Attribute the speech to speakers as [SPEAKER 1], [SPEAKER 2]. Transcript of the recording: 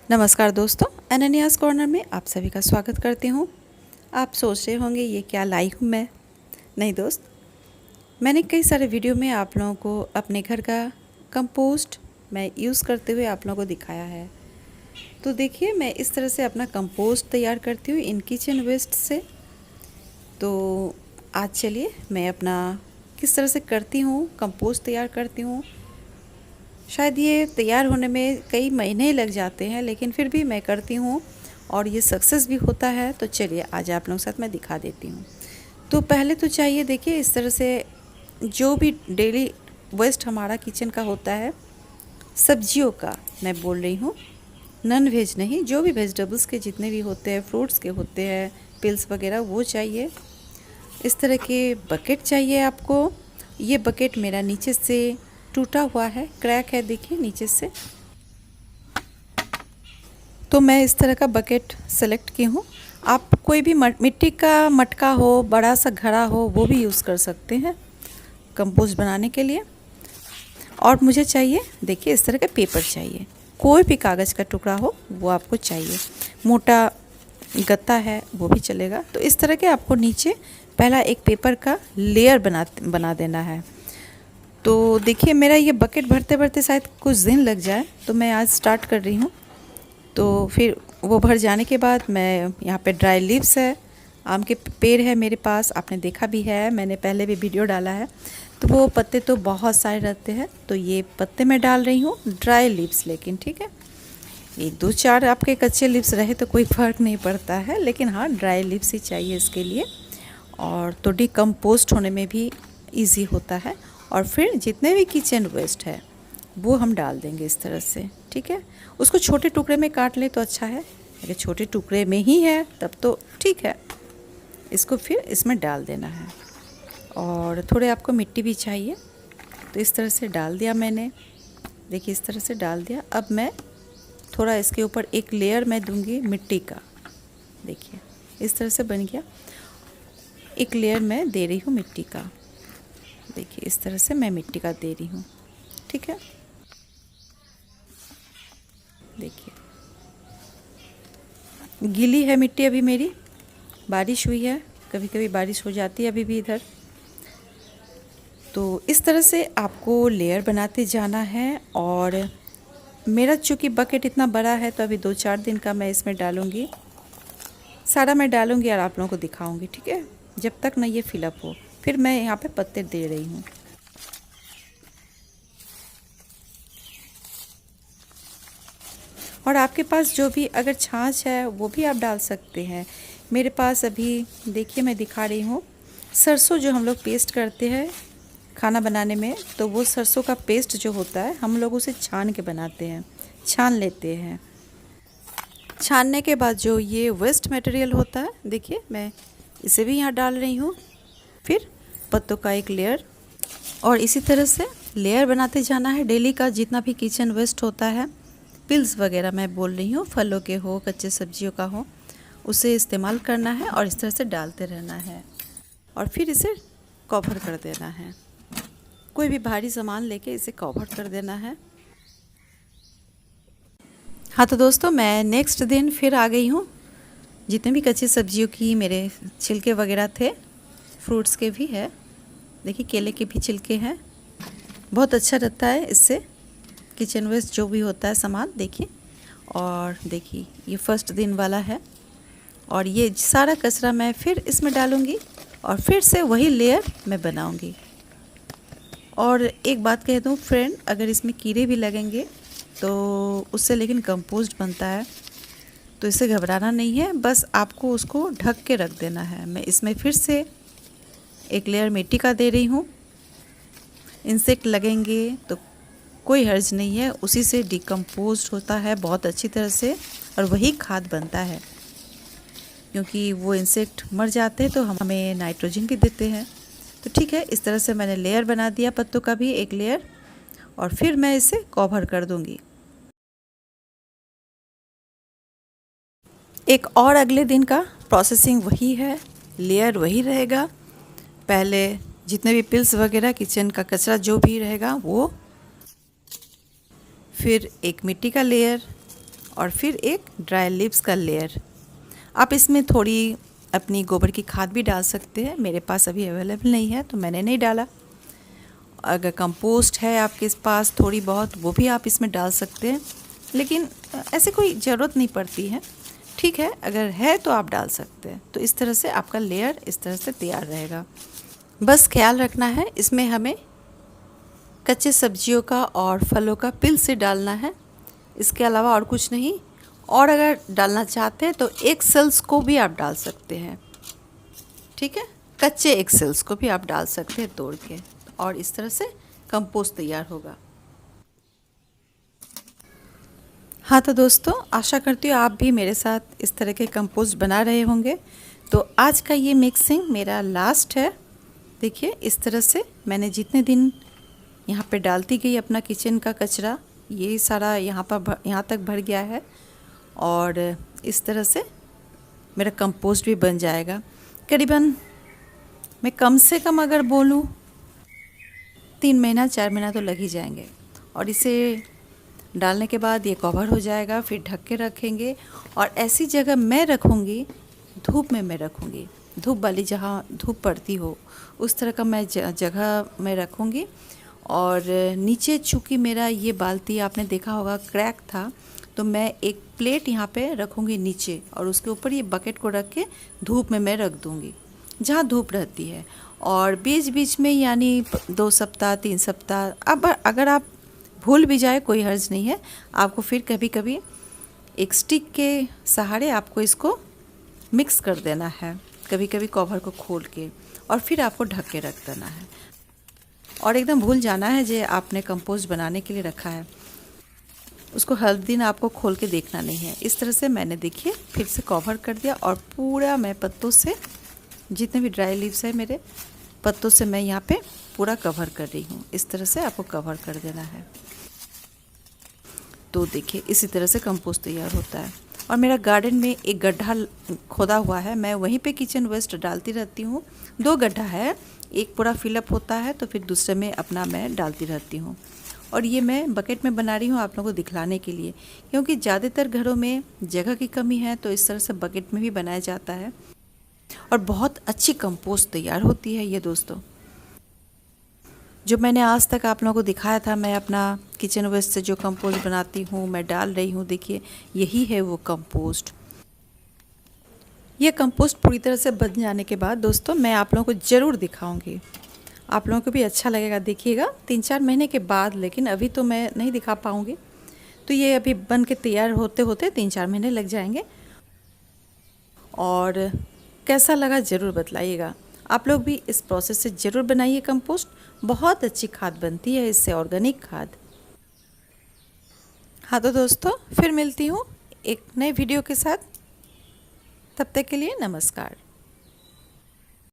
[SPEAKER 1] नमस्कार दोस्तों, अनन्यास कॉर्नर में आप सभी का स्वागत करती हूँ। आप सोच रहे होंगे ये क्या लाई हूँ मैं। नहीं दोस्त, मैंने कई सारे वीडियो में आप लोगों को अपने घर का कंपोस्ट मैं यूज़ करते हुए आप लोगों को दिखाया है। तो देखिए, मैं इस तरह से अपना कंपोस्ट तैयार करती हूँ इन किचन वेस्ट से। तो आज चलिए मैं अपना किस तरह से करती हूँ, कंपोस्ट तैयार करती हूँ। शायद ये तैयार होने में कई महीने लग जाते हैं, लेकिन फिर भी मैं करती हूँ और ये सक्सेस भी होता है। तो चलिए आज आप लोगों के साथ मैं दिखा देती हूँ। तो पहले तो चाहिए, देखिए इस तरह से जो भी डेली वेस्ट हमारा किचन का होता है, सब्जियों का मैं बोल रही हूँ, नॉन वेज नहीं, जो भी वेजिटेबल्स के जितने भी होते हैं, फ्रूट्स के होते हैं, पिल्स वगैरह, वो चाहिए। इस तरह के बकेट चाहिए आपको। ये बकेट मेरा नीचे से टूटा हुआ है, क्रैक है, देखिए नीचे से। तो मैं इस तरह का बकेट सेलेक्ट की हूँ। आप कोई भी मिट्टी का मटका हो, बड़ा सा घड़ा हो, वो भी यूज़ कर सकते हैं कंपोस्ट बनाने के लिए। और मुझे चाहिए, देखिए इस तरह का पेपर चाहिए, कोई भी कागज़ का टुकड़ा हो वो आपको चाहिए। मोटा गत्ता है वो भी चलेगा। तो इस तरह के आपको नीचे पहला एक पेपर का लेयर बना देना है। तो देखिए, मेरा ये बकेट भरते भरते शायद कुछ दिन लग जाए, तो मैं आज स्टार्ट कर रही हूँ। तो फिर वो भर जाने के बाद मैं यहाँ पे ड्राई लीव्स है, आम के पेड़ है मेरे पास, आपने देखा भी है, मैंने पहले भी वीडियो डाला है। तो वो पत्ते तो बहुत सारे रहते हैं, तो ये पत्ते मैं डाल रही हूँ, ड्राई लीव्स लेकिन, ठीक है। एक दो चार आपके कच्चे लीव्स रहे तो कोई फ़र्क नहीं पड़ता है, लेकिन हाँ ड्राई लीव्स ही चाहिए इसके लिए। और तो डिकम्पोस्ट होने में भी ईजी होता है। और फिर जितने भी किचन वेस्ट है वो हम डाल देंगे इस तरह से, ठीक है। उसको छोटे टुकड़े में काट ले तो अच्छा है, अगर छोटे टुकड़े में ही है तब तो ठीक है। इसको फिर इसमें डाल देना है। और थोड़े आपको मिट्टी भी चाहिए, तो इस तरह से डाल दिया मैंने, देखिए इस तरह से डाल दिया। अब मैं थोड़ा इसके ऊपर एक लेयर मैं दूंगी मिट्टी का, देखिए इस तरह से बन गया। एक लेयर मैं दे रही हूँ मिट्टी का, देखिए इस तरह से मैं मिट्टी का दे रही हूँ, ठीक है। देखिए गीली है मिट्टी अभी मेरी, बारिश हुई है, कभी कभी बारिश हो जाती है अभी भी इधर। तो इस तरह से आपको लेयर बनाते जाना है। और मेरा चूँकि बकेट इतना बड़ा है, तो अभी 2-4 दिन का मैं इसमें डालूँगी, सारा मैं डालूँगी और आप लोगों को दिखाऊँगी, ठीक है, जब तक ना ये फिलअप हो। फिर मैं यहाँ पे पत्ते दे रही हूँ। और आपके पास जो भी अगर छाछ है वो भी आप डाल सकते हैं। मेरे पास अभी देखिए मैं दिखा रही हूँ, सरसों जो हम लोग पेस्ट करते हैं खाना बनाने में, तो वो सरसों का पेस्ट जो होता है हम लोग उसे छान के बनाते हैं, छान लेते हैं। छानने के बाद जो ये वेस्ट मटेरियल होता है, देखिए मैं इसे भी यहाँ डाल रही हूँ। फिर पत्तों का एक लेयर, और इसी तरह से लेयर बनाते जाना है डेली का। जितना भी किचन वेस्ट होता है, पिल्स वगैरह मैं बोल रही हूँ, फलों के हो, कच्चे सब्जियों का हो, उसे इस्तेमाल करना है और इस तरह से डालते रहना है। और फिर इसे कवर कर देना है, कोई भी भारी सामान लेके इसे कवर कर देना है। हाँ तो दोस्तों, मैं नेक्स्ट दिन फिर आ गई हूँ। जितने भी कच्ची सब्जियों की मेरे छिलके वगैरह थे, फ्रूट्स के भी है, देखिए केले के भी छिलके हैं, बहुत अच्छा रहता है इससे किचन वेस्ट जो भी होता है सामान, देखिए। और देखिए ये फर्स्ट दिन वाला है, और ये सारा कचरा मैं फिर इसमें डालूँगी और फिर से वही लेयर मैं बनाऊँगी। और एक बात कह दूँ फ्रेंड, अगर इसमें कीड़े भी लगेंगे तो उससे लेकिन कंपोस्ट बनता है, तो इससे घबराना नहीं है, बस आपको उसको ढक के रख देना है। मैं इसमें फिर से एक लेयर मिट्टी का दे रही हूँ। इंसेक्ट लगेंगे तो कोई हर्ज नहीं है, उसी से डिकम्पोस्ट होता है बहुत अच्छी तरह से, और वही खाद बनता है। क्योंकि वो इंसेक्ट मर जाते हैं तो हमें नाइट्रोजन भी देते हैं। तो ठीक है, इस तरह से मैंने लेयर बना दिया, पत्तों का भी एक लेयर, और फिर मैं इसे कवर कर दूंगी। एक और अगले दिन का प्रोसेसिंग वही है, लेयर वही रहेगा। पहले जितने भी पिल्स वगैरह, किचन का कचरा जो भी रहेगा वो, फिर एक मिट्टी का लेयर, और फिर एक ड्राई लीव्स का लेयर। आप इसमें थोड़ी अपनी गोबर की खाद भी डाल सकते हैं, मेरे पास अभी अवेलेबल नहीं है तो मैंने नहीं डाला। अगर कंपोस्ट है आपके पास थोड़ी बहुत, वो भी आप इसमें डाल सकते हैं, लेकिन ऐसे कोई ज़रूरत नहीं पड़ती है। ठीक है, अगर है तो आप डाल सकते हैं। तो इस तरह से आपका लेयर इस तरह से तैयार रहेगा। बस ख्याल रखना है, इसमें हमें कच्चे सब्जियों का और फलों का पिल से डालना है, इसके अलावा और कुछ नहीं। और अगर डालना चाहते हैं तो एग सेल्स को भी आप डाल सकते हैं। ठीक है, कच्चे एग सेल्स को भी आप डाल सकते हैं तोड़ के, और इस तरह से कंपोस्ट तैयार होगा। हाँ तो दोस्तों, आशा करती हूँ आप भी मेरे साथ इस तरह के कंपोस्ट बना रहे होंगे। तो आज का ये मिक्सिंग मेरा लास्ट है। देखिए, इस तरह से मैंने जितने दिन यहाँ पे डालती गई अपना किचन का कचरा, ये सारा यहाँ तक भर गया है, और इस तरह से मेरा कंपोस्ट भी बन जाएगा। करीबन मैं कम से कम अगर बोलूँ 3 महीना 4 महीना तो लग ही जाएंगे। और इसे डालने के बाद ये कवर हो जाएगा, फिर ढक के रखेंगे। और ऐसी जगह मैं रखूँगी, धूप में मैं रखूँगी, धूप वाली जहाँ धूप पड़ती हो उस तरह का मैं जगह में रखूँगी। और नीचे चूँकि मेरा ये बाल्टी आपने देखा होगा क्रैक था, तो मैं एक प्लेट यहाँ पे रखूँगी नीचे, और उसके ऊपर ये बकेट को रख के धूप में मैं रख दूँगी जहाँ धूप रहती है। और बीच बीच में यानी 2 सप्ताह 3 सप्ताह, अब अगर आप भूल भी जाए कोई हर्ज नहीं है, आपको फिर कभी कभी एक स्टिक के सहारे आपको इसको मिक्स कर देना है, कभी कभी कवर को खोल के, और फिर आपको ढक के रख देना है। और एकदम भूल जाना है जो आपने कंपोस्ट बनाने के लिए रखा है, उसको हर दिन आपको खोल के देखना नहीं है। इस तरह से मैंने देखिए फिर से कवर कर दिया, और पूरा मैं पत्तों से, जितने भी ड्राई लीव्स है मेरे पत्तों से, मैं यहाँ पे पूरा कवर कर रही हूँ। इस तरह से आपको कवर कर देना है। तो देखिए, इसी तरह से कंपोस्ट तैयार होता है। और मेरा गार्डन में एक गड्ढा खोदा हुआ है, मैं वहीं पे किचन वेस्ट डालती रहती हूँ। 2 गड्ढा है, एक पूरा फिलअप होता है तो फिर दूसरे में अपना मैं डालती रहती हूँ। और ये मैं बकेट में बना रही हूँ आप लोगों को दिखलाने के लिए, क्योंकि ज़्यादातर घरों में जगह की कमी है, तो इस तरह से बकेट में भी बनाया जाता है। और बहुत अच्छी कंपोस्ट तैयार होती है ये दोस्तों। जो मैंने आज तक आप लोगों को दिखाया था, मैं अपना किचन वेस्ट से जो कंपोस्ट बनाती हूँ, मैं डाल रही हूँ, देखिए यही है वो कंपोस्ट। ये कंपोस्ट पूरी तरह से बन जाने के बाद दोस्तों मैं आप लोगों को ज़रूर दिखाऊंगी, आप लोगों को भी अच्छा लगेगा। देखिएगा 3-4 महीने के बाद, लेकिन अभी तो मैं नहीं दिखा पाऊँगी। तो ये अभी बन के तैयार होते होते 3-4 महीने लग जाएंगे। और कैसा लगा ज़रूर बतलाइएगा। आप लोग भी इस प्रोसेस से ज़रूर बनाइए कंपोस्ट, बहुत अच्छी खाद बनती है इससे, ऑर्गेनिक खाद। हाँ तो दोस्तों, फिर मिलती हूँ एक नए वीडियो के साथ। तब तक के लिए नमस्कार।